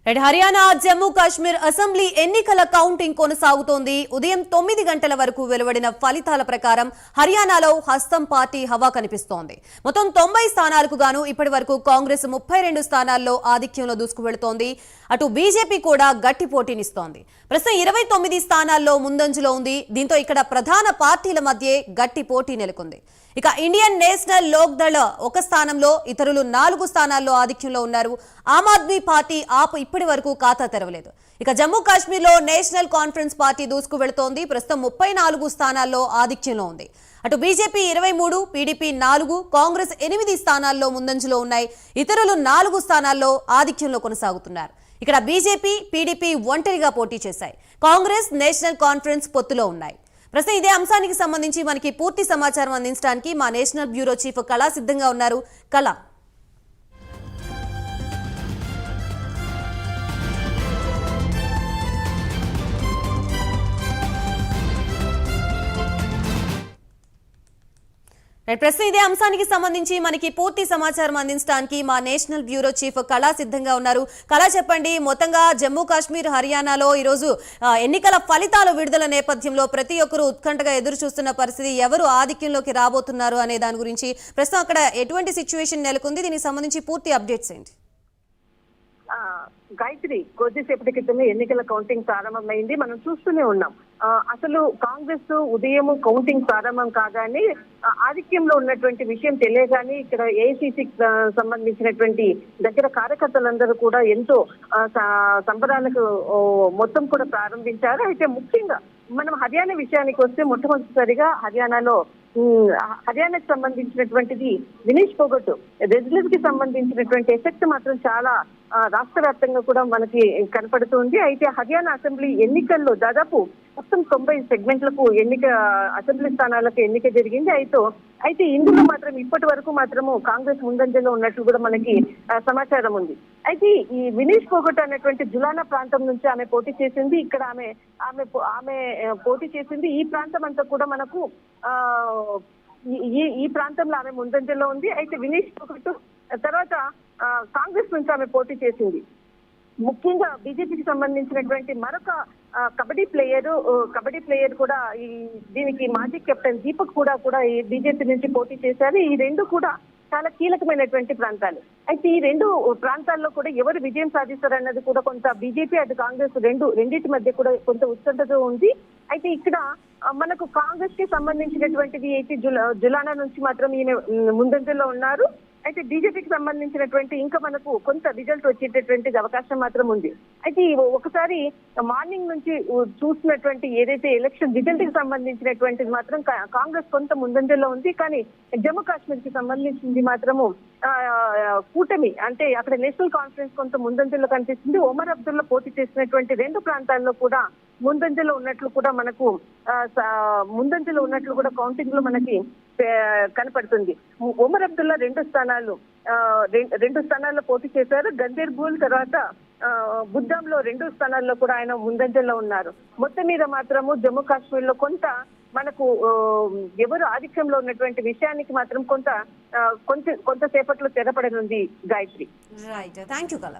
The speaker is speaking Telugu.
హర్యానా జమ్మూ కాశ్మీర్ అసెంబ్లీ ఎన్నికల కౌంటింగ్ కొనసాగుతోంది. ఉదయం 9 గంటల వరకు వెలువడిన ఫలితాల ప్రకారం హర్యానాలో హస్తం పార్టీ హవా కనిపిస్తోంది. మొత్తం 90 స్థానాలకు గాను ఇప్పటి వరకు కాంగ్రెస్ 32 స్థానాల్లో ఆధిక్యంలో దూసుకువెళుతోంది. అటు బీజేపీ కూడా గట్టి పోటీనిస్తోంది. ప్రస్తుతం 29 స్థానాల్లో ముందంజలో ఉంది. దీంతో ఇక్కడ ప్రధాన పార్టీల మధ్య గట్టి పోటీ నెలకొంది. ఇక ఇండియన్ నేషనల్ లోక్ దళ ఒక స్థానంలో, ఇతరులు 4 స్థానాల్లో ఆధిక్యంలో ఉన్నారు. ఆమ్ ఆద్మీ పార్టీ ఆప్ ఇప్పటి వరకు ఖాతా తెరవలేదు. ఇక జమ్మూ కాశ్మీర్ లో నేషనల్ కాన్ఫరెన్స్ పార్టీ దూసుకు వెళుతోంది. ప్రస్తుతం 34 స్థానాల్లో ఆధిక్యంలో ఉంది. అటు బీజేపీ 23, పీడీపీ 4, కాంగ్రెస్ 8 స్థానాల్లో ముందంజలో ఉన్నాయి. ఇతరులు 4 స్థానాల్లో ఆధిక్యంలో కొనసాగుతున్నారు. ఇక్కడ బీజేపీ, పీడీపీ ఒంటరిగా పోటీ చేశాయి. కాంగ్రెస్, నేషనల్ కాన్ఫరెన్స్ పొత్తులో ఉన్నాయి. ప్రస్తుతం ఇదే అంశానికి సంబంధించి మనకి పూర్తి సమాచారం అందించడానికి మా నేషనల్ బ్యూరో చీఫ్ కళా సిద్ధంగా ఉన్నారు. కళ, ప్రస్తుతం ఇదే అంశానికి సంబంధించి మనకి పూర్తి సమాచారం అందించడానికి మా నేషనల్ బ్యూరో చీఫ్ కళా సిద్ధంగా ఉన్నారు. కళా, చెప్పండి, మొత్తంగా జమ్మూ కాశ్మీర్, హర్యానాలో ఈరోజు ఎన్నికల ఫలితాలు విడుదల నేపథ్యంలో ప్రతి ఒక్కరూ ఉత్కంఠగా ఎదురు చూస్తున్న పరిస్థితి. ఎవరు ఆధిక్యంలోకి రాబోతున్నారు అనే దాని గురించి ప్రస్తుతం అక్కడ ఎటువంటి సిచ్యువేషన్ నెలకొంది? దీనికి సంబంధించి పూర్తి అప్డేట్స్ ఏంటి? గాయత్రి, కొద్దిసేపటి క్రితమే ఎన్నికల కౌంటింగ్ ప్రారంభమైంది. మనం చూస్తూనే ఉన్నాం. అసలు కాంగ్రెస్ ఉదయం కౌంటింగ్ ప్రారంభం కాగానే ఆధిక్యంలో ఉన్నటువంటి విషయం తెలియగానే ఇక్కడ ఏఐసీసీకి సంబంధించినటువంటి దగ్గర కార్యకర్తలందరూ కూడా ఎంతో సంబరాలకు మొత్తం కూడా ప్రారంభించారు. అయితే ముఖ్యంగా మనం హర్యానా విషయానికి వస్తే మొట్టమొదటిసారిగా హర్యానాకి సంబంధించినటువంటిది వినేష్ ఫోగట్ రెజ్లర్ కి సంబంధించినటువంటి ఎఫెక్ట్ మాత్రం చాలా రాష్ట్ర వ్యాప్తంగా కూడా మనకి కనపడుతుంది. అయితే హర్యానా అసెంబ్లీ ఎన్నికల్లో దాదాపు మొత్తం 90 సెగ్మెంట్లకు అసెంబ్లీ స్థానాలకు ఎన్నిక జరిగింది. అయితే ఇందులో మాత్రం ఇప్పటి వరకు మాత్రము కాంగ్రెస్ ముందంజలో ఉన్నట్లు కూడా మనకి సమాచారం ఉంది. అయితే ఈ వినేష్ ఫోగట్ అనేటువంటి జులానా ప్రాంతం నుంచి ఆమె పోటీ చేసింది. ఇక్కడ ఆమె పోటీ చేసింది. ఈ ప్రాంతం అంతా కూడా మనకు ఈ ప్రాంతంలో ఆమె ముందంజలో ఉంది. అయితే వినేష్ ఫోగట్ తర్వాత కాంగ్రెస్ నుంచి ఆమె పోటీ చేసింది. ముఖ్యంగా బీజేపీకి సంబంధించినటువంటి మరొక కబడ్డీ ప్లేయర్ కూడా దీనికి మాజీ కెప్టెన్ దీపక్ కూడా ఈ బీజేపీ నుంచి పోటీ చేశారు. ఈ రెండు కూడా చాలా కీలకమైనటువంటి ప్రాంతాలు. అయితే ఈ రెండు ప్రాంతాల్లో కూడా ఎవరు విజయం సాధిస్తారన్నది కూడా కొంత బీజేపీ అటు కాంగ్రెస్ రెండింటి మధ్య కూడా కొంత ఉత్కంఠతో ఉంది. అయితే ఇక్కడ మనకు కాంగ్రెస్ కి సంబంధించినటువంటిది అయితే జులానా నుంచి మాత్రం ఈయన ముందంజలో ఉన్నారు. అయితే బీజేపీకి సంబంధించినటువంటి ఇంకా మనకు కొంత రిజల్ట్ వచ్చేటటువంటి అవకాశం మాత్రం ఉంది. అయితే ఒకసారి మార్నింగ్ నుంచి చూసినటువంటి ఏదైతే ఎలక్షన్ రిజల్ట్ కి సంబంధించినటువంటిది మాత్రం కాంగ్రెస్ కొంత ముందంజలో ఉంది. కానీ జమ్మూ కాశ్మీర్ కి సంబంధించింది మాత్రము కూటమి అంటే అక్కడ నేషనల్ కాన్ఫరెన్స్ కొంత ముందంజలో కనిపిస్తుంది. ఒమర్ అబ్దుల్లా పోటీ చేసినటువంటి 2 ప్రాంతాల్లో కూడా ముందంజలో ఉన్నట్లు కూడా కౌంటింగ్ లో మనకి కనపడుతుంది. ఒమర్ అబ్దుల్లా 2 స్థానాల్లో పోటీ చేశారు. గందేర్బూల్ తర్వాత బుద్దాంలో 2 స్థానాల్లో కూడా ఆయన ముందంజలో ఉన్నారు. మొత్తం మీద మాత్రము జమ్మూ కాశ్మీర్ లో కొంత మనకు ఎవరు ఆధిక్యంలో ఉన్నటువంటి విషయానికి మాత్రం కొంతసేపట్లో తెరపడనుంది. గాయత్రి, రైట్, థ్యాంక్ యూ కళ.